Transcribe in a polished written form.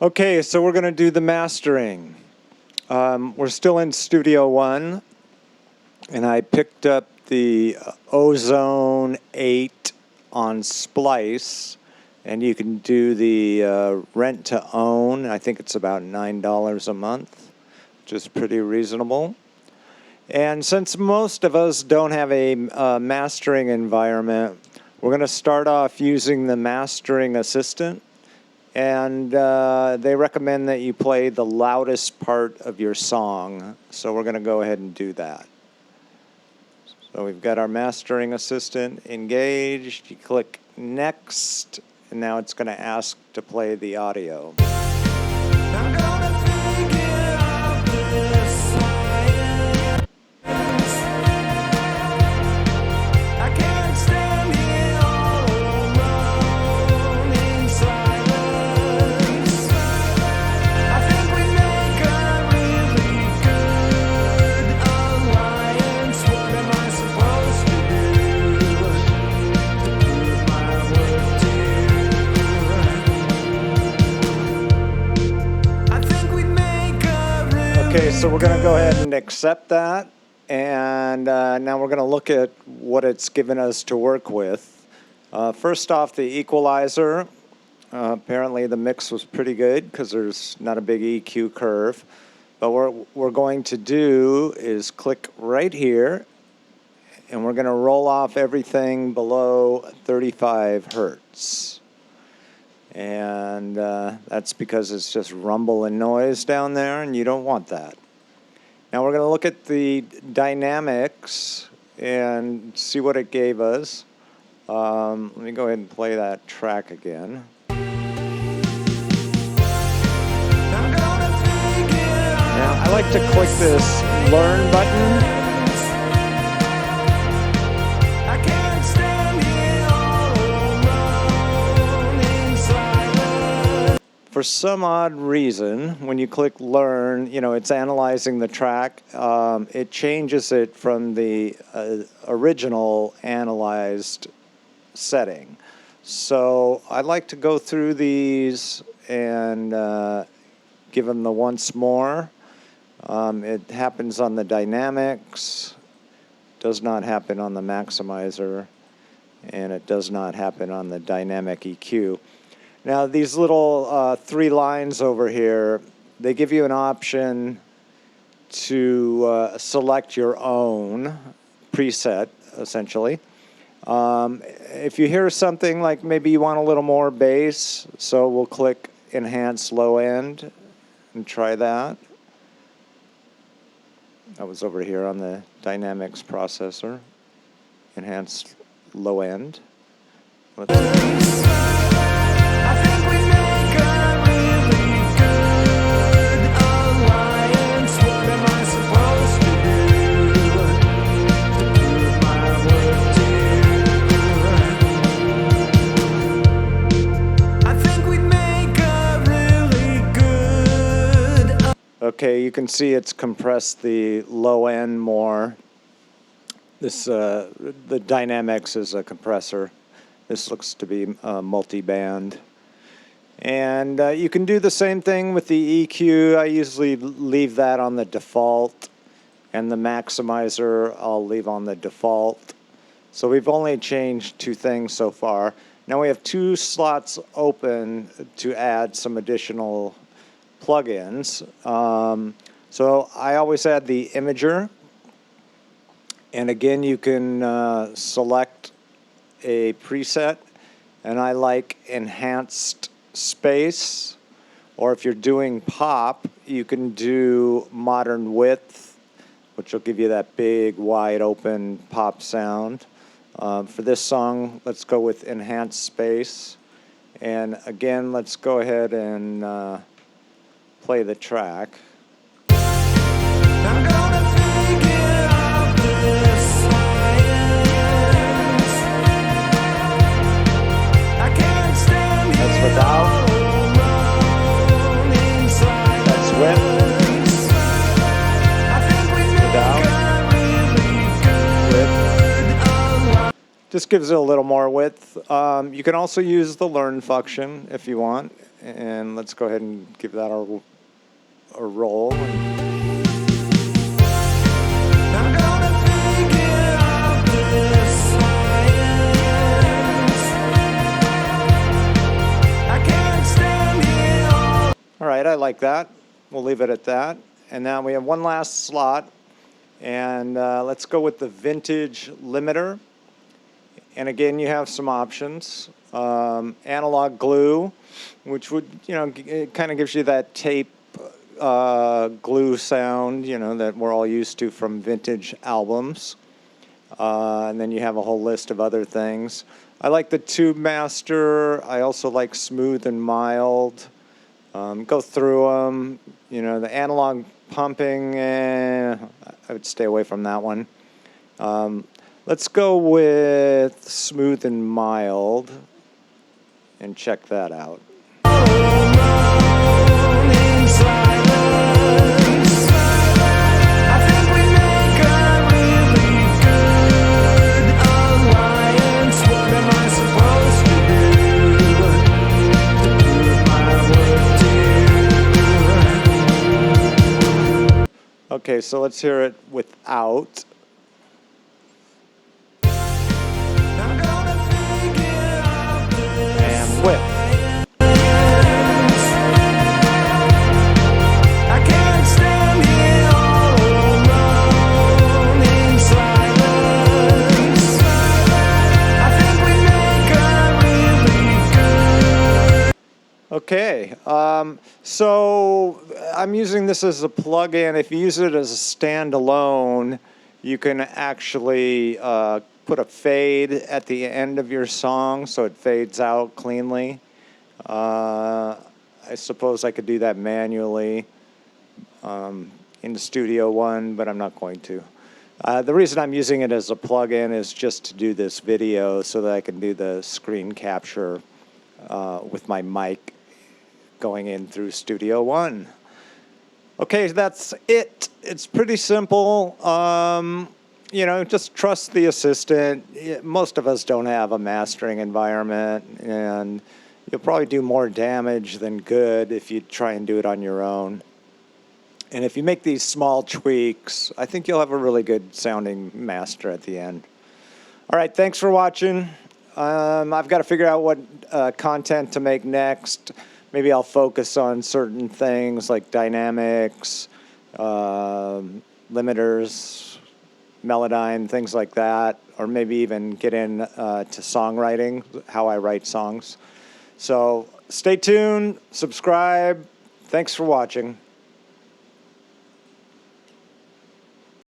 Okay, so we're going to do the mastering. We're still in Studio One, and I picked up the Ozone 8 on Splice, and you can do the rent to own. I think it's about $9 a month, which is pretty reasonable. And since most of us don't have a mastering environment, we're going to start off using the mastering assistant. And they recommend that you play the loudest part of your song. So we're going to go ahead and do that. So we've got our mastering assistant engaged. You click next, and now it's going to ask to play the audio. I'm gonna figure out this science. I can't stand here all alone in silence. I think we make a really good alliance. What am I supposed to do to prove my worth to you? I think we make a really Okay, so we're going to go ahead and accept that. And now we're going to look at what it's given us to work with. First off, the equalizer. Apparently the mix was pretty good because there's not a big EQ curve. But what we're going to do is click right here, and we're going to roll off everything below 35 hertz. And that's because it's just rumble and noise down there, and you don't want that. Now we're going to look at the dynamics and see what it gave us. Let me go ahead and play that track again. Now I like to click this learn button. For some odd reason, when you click learn, it's analyzing the track. It changes it from the original analyzed setting. So I'd like to go through these and give them the once more. It happens on the dynamics, does not happen on the maximizer, and it does not happen on the dynamic EQ. Now, these little 3 lines over here, they give you an option to select your own preset, essentially. If you hear something like maybe you want a little more bass, so we'll click Enhance Low End and try that. That was over here on the Dynamics processor. Enhance Low End. Let's Okay, you can see it's compressed the low end more. This the Dynamics is a compressor. This looks to be multi-band. And you can do the same thing with the EQ. I usually leave that on the default, and the maximizer I'll leave on the default. So we've only changed 2 things so far. Now we have 2 slots open to add some additional plugins. So I always add the imager, and again you can select a preset, and I like enhanced space, or if you're doing pop you can do modern width, which will give you that big wide open pop sound. For this song, let's go with enhanced space, and again let's go ahead and play the track. I'm gonna figure out this science. I can't stand here. That's without. That's with. Without. With. Just gives it a little more width. You can also use the learn function if you want, And let's go ahead and give that a roll. All right, I like that. We'll leave it at that. And now we have one last slot. And let's go with the vintage limiter. And again, you have some options. Analog glue, which would, it kind of gives you that tape glue sound, that we're all used to from vintage albums. And then you have a whole list of other things. I like the Tube Master. I also like Smooth and Mild. Go through them. The analog pumping, I would stay away from that one. Let's go with Smooth and Mild and check that out. Okay, so let's hear it without. And with. Okay, so I'm using this as a plug-in. If you use it as a standalone, you can actually put a fade at the end of your song so it fades out cleanly. I suppose I could do that manually in the Studio One, but I'm not going to. The reason I'm using it as a plug-in is just to do this video so that I can do the screen capture with my mic going in through Studio One. Okay, that's it. It's pretty simple. Just trust the assistant. Most of us don't have a mastering environment, and you'll probably do more damage than good if you try and do it on your own. And if you make these small tweaks, I think you'll have a really good sounding master at the end. All right, thanks for watching. I've got to figure out what content to make next. Maybe I'll focus on certain things like dynamics, limiters, Melodyne, things like that, or maybe even get in to songwriting, how I write songs. So stay tuned, subscribe. Thanks for watching.